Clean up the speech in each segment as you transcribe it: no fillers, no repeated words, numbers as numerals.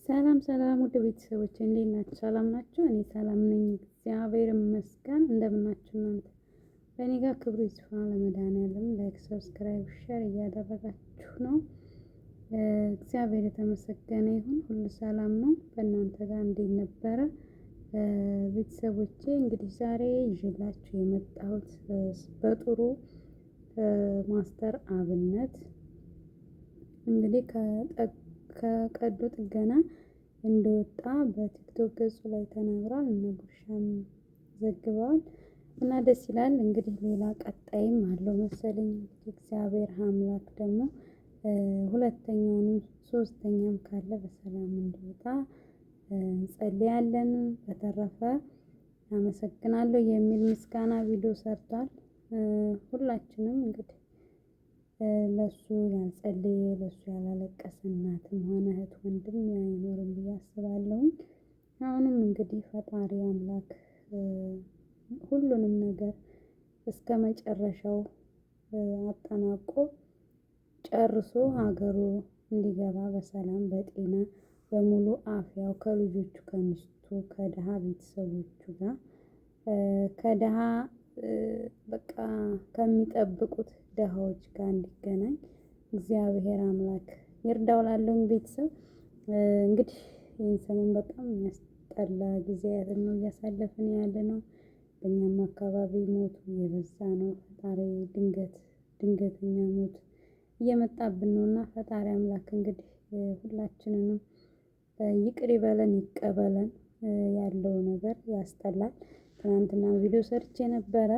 ሰላም ሰላም ውድ ቤተሰቦች እንዴት ናችሁ? ሰላም ናችሁ? እኔ ሰላም ነኝ፣ እግዚአብሔር ይመስገን። እንደምን ናችሁ እናንተ? በእኔ ጋር ክብሩ ይስፋ ለመድኃኒዓለም። ላይክ፣ ሰብስክራይብ፣ ሼር እያደረጋችሁ ነው። እግዚአብሔር የተመሰገነ ይሁን። ሁሉ ሰላም ነው። በእናንተ ጋር እንዴት ነበረ? ቤተሰቦቼ እንግዲህ ዛሬ ይዤላችሁ የመጣሁት በጥሩ ማስተር አብነት እንግዲህ ከቀዶ ጥገና እንደወጣ በቲክቶክ ገጹ ላይ ተናግሯል። እነ ጉርሻም ዘግበዋል እና ደስ ይላል። እንግዲህ ሌላ ቀጣይም አለው መሰለኝ። እግዚአብሔር አምላክ ደግሞ ሁለተኛውንም ሶስተኛም ካለ በሰላም እንዲወጣ እንጸልያለን። በተረፈ አመሰግናለሁ የሚል ምስጋና ቪዲዮ ሰርቷል። ሁላችንም እንግዲህ ለሱ ያልጸለየ ለሱ ያላለቀሰ እናትም ሆነ እህት ወንድም አይኖርም ብዬ አስባለሁ። አሁንም እንግዲህ ፈጣሪ አምላክ ሁሉንም ነገር እስከ መጨረሻው አጠናቆ ጨርሶ ሀገሩ እንዲገባ በሰላም በጤና በሙሉ አፍያው ከልጆቹ ከሚስቱ ከድሃ ቤተሰቦቹ ጋር ከድሃ በቃ ከሚጠብቁት ድሃዎች ጋር እንዲገናኝ እግዚአብሔር አምላክ ይርዳው እላለሁኝ። ቤተሰብ እንግዲህ ይህን ሰሞን በጣም የሚያስጠላ ጊዜያትን ነው እያሳለፍን ያለነው። በእኛም አካባቢ ሞቱ እየበዛ ነው። ፈጣሪ ድንገተኛ ሞት እየመጣብን ነውና ፈጣሪ አምላክ እንግዲህ ሁላችንንም ይቅር ይበለን ይቀበለን። ያለው ነገር ያስጠላል። ትናንትና ቪዲዮ ሰርቼ ነበረ።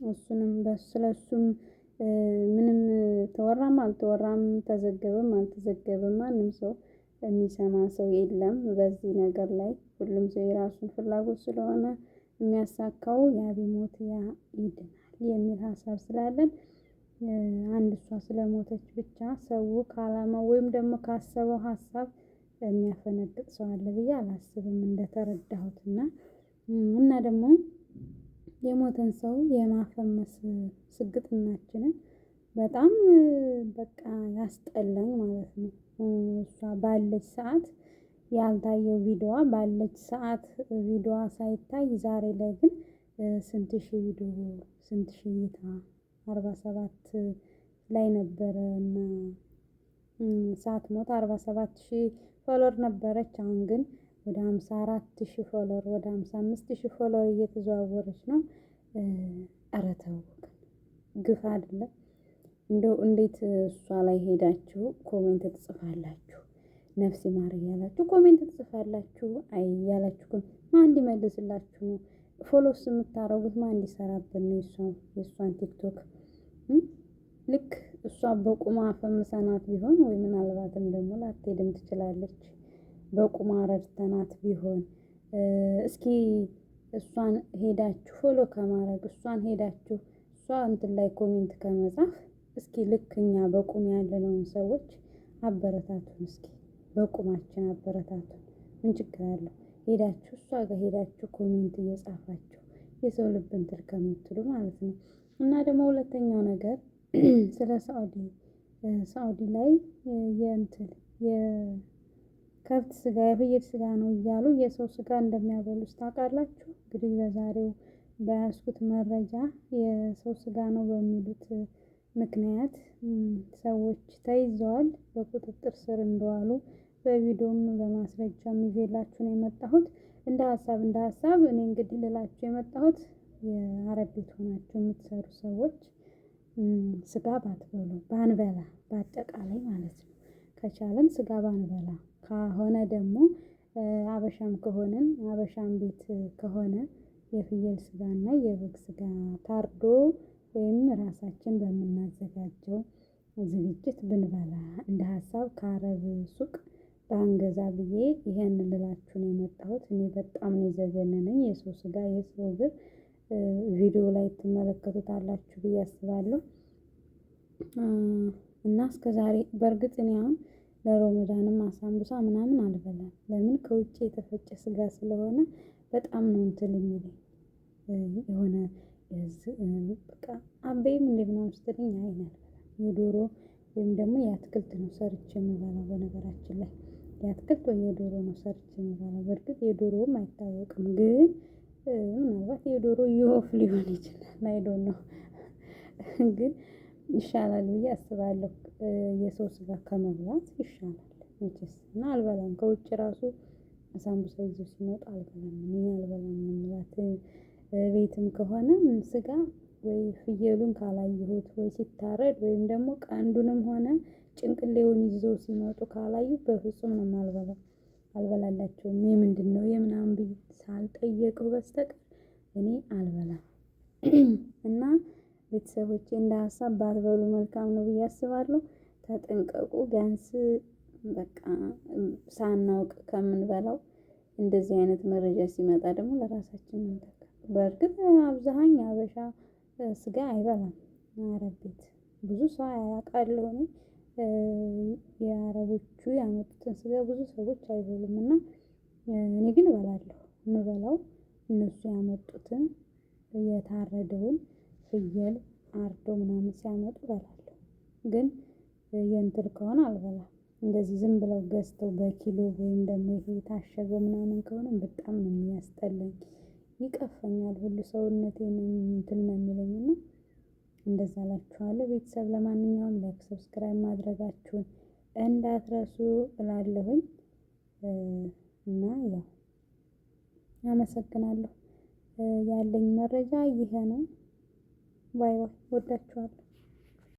እሱንም ስለሱም ምንም ተወራም አልተወራም ተዘገበም አልተዘገበም ማንም ሰው የሚሰማ ሰው የለም በዚህ ነገር ላይ። ሁሉም ሰው የራሱን ፍላጎት ስለሆነ የሚያሳካው ያ ቢሞት ያ ይድናል የሚል ሀሳብ ስላለን አንድ እሷ ስለሞተች ብቻ ሰው ከዓላማው ወይም ደግሞ ካሰበው ሀሳብ የሚያፈነግጥ ሰው አለ ብዬ አላስብም እንደተረዳሁት እና ደግሞ የሞተን ሰው የማፈመስ ስግጥናችንን በጣም በቃ ያስጠላኝ ማለት ነው። እሷ ባለች ሰዓት ያልታየው ቪዲዮዋ ባለች ሰዓት ቪዲዮዋ ሳይታይ ዛሬ ላይ ግን ስንት ሺህ ቪዲዮ ስንት ሺህ እይታ 47 ላይ ነበረ እና ሳትሞት 47,000 ፎሎወር ነበረች። አሁን ግን ወደ 54,000 ፎሎወር ወደ 55,000 ፎሎወር እየተዘዋወረች ነው። ኧረ ተው ግፍ አይደለም እንደው እንዴት እሷ ላይ ሄዳችሁ ኮሜንት ትጽፋላችሁ? ነፍስ ይማር እያላችሁ ኮሜንት ትጽፋላችሁ። አይ እያላችሁ ማን እንዲመልስላችሁ ነው? ፎሎውስ የምታረጉት ማን እንዲሰራብን ነው? የእሷን ቲክቶክ ልክ እሷ በቁማ ፈምሰናት ቢሆን ወይ ምናልባትም ደግሞ ላትሄድም ትችላለች። በቁማ ረድተናት ቢሆን እስኪ እሷን ሄዳችሁ ፎሎ ከማድረግ እሷን ሄዳችሁ እሷ እንትን ላይ ኮሜንት ከመጻፍ እስኪ ልክ እኛ በቁም ያለነውን ሰዎች አበረታቱን። እስኪ በቁማችን አበረታቱን። ምን ችግር አለው? ሄዳችሁ እሷ ጋር ሄዳችሁ ኮሜንት እየጻፋችሁ የሰው ልብ እንትን ከምትሉ ማለት ነው። እና ደግሞ ሁለተኛው ነገር ስለ ሳኡዲ ላይ የከብት ስጋ የፍየል ስጋ ነው እያሉ የሰው ስጋ እንደሚያበሉት ታውቃላችሁ። እንግዲህ በዛሬው በያዝኩት መረጃ የሰው ስጋ ነው በሚሉት ምክንያት ሰዎች ተይዘዋል፣ በቁጥጥር ስር እንደዋሉ በቪዲዮም በማስረጃም ይዤላችሁ ነው የመጣሁት። እንደ ሀሳብ እኔ እንግዲህ ልላችሁ የመጣሁት የአረብ ቤት ሆናችሁ የምትሰሩ ሰዎች ስጋ ባትበሉ ባንበላ በአጠቃላይ ማለት ነው። ከቻለን ስጋ ባንበላ ከሆነ ደግሞ አበሻም ከሆንን አበሻም ቤት ከሆነ የፍየል ስጋና የበግ ስጋ ታርዶ ወይም ራሳችን በምናዘጋጀው ዝግጅት ብንበላ እንደ ሀሳብ ከአረብ ሱቅ ባንገዛ ብዬ ይሄን ልላችሁ ነው የመጣሁት። እኔ በጣም ነው የዘገነነኝ የሰው ስጋ የሰው እግር ቪዲዮ ላይ ትመለከቱታላችሁ ብዬ አስባለሁ። እና እስከዛሬ በእርግጥ እኔ አሁን ለሮመዳንም አሳምቡሳ ምናምን አልበላም። ለምን? ከውጭ የተፈጨ ስጋ ስለሆነ በጣም ነው እንትን የሚለኝ የሆነ በቃ አበይም እንደ ምናምን ስትለኝ አይን አልበላም። የዶሮ ወይም ደግሞ የአትክልት ነው ሰርቼ የምበላው በነገራችን ላይ የአትክልት ወይ የዶሮ ነው ሰርቼ የምበላው። በእርግጥ የዶሮውም አይታወቅም፣ ግን ምናልባት የዶሮ የወፍ ሊሆን ይችላል። አይ ዶንት ኖ ግን ይሻላል ብዬ አስባለሁ። የሰው ስጋ ከመብላት ይሻላል መቼስ። እና አልበላም ከውጭ ራሱ ሳምቡሳ ይዘው ሲመጡ አልበላም፣ እኔ አልበላም ነው የምላት። ቤትም ከሆነ ስጋ ወይ ፍየሉን ካላየሁት ወይ ሲታረድ ወይም ደግሞ ቀንዱንም ሆነ ጭንቅሌውን ይዘው ሲመጡ ካላዩ በፍጹም ነው የማልበላው። አልበላላቸውም። የምንድነው የምናምን ብዬ ሳልጠየቀው በስተቀር እኔ አልበላም። እና ቤተሰቦቼ እንደ ሀሳብ ባትበሉ መልካም ነው ብዬ አስባለሁ። ተጠንቀቁ። ቢያንስ በቃ ሳናውቅ ከምንበላው እንደዚህ አይነት መረጃ ሲመጣ ደግሞ ለራሳችን እንጠቀም። በእርግጥ አብዛኛው ሀበሻ ስጋ አይበላም። አረብ ቤት ብዙ ሰው አያውቃለሁ እኔ የአረቦቹ ያመጡትን ስጋ ብዙ ሰዎች አይበሉም። እና እኔ ግን እበላለሁ። የምበላው እነሱ ያመጡትን የታረደውን ፍየል አርደው ምናምን ሲያመጡ እበላለሁ። ግን የእንትን ከሆነ አልበላም። እንደዚህ ዝም ብለው ገዝተው በኪሎ ወይም ደግሞ ይሄ የታሸገው ምናምን ከሆነ በጣም ነው የሚያስጠላኝ። ይቀፈኛል ሁሉ ሰውነቴን እንትን ነው የሚለኝ። እና እንደዛ እላችኋለሁ ቤተሰብ። ለማንኛውም ላይክ ሰብስክራይብ ማድረጋችሁን እንዳትረሱ እላለሁኝ። እና ያው አመሰግናለሁ። ያለኝ መረጃ ይሄ ነው። ባይ ባይ። እወዳችኋለሁ።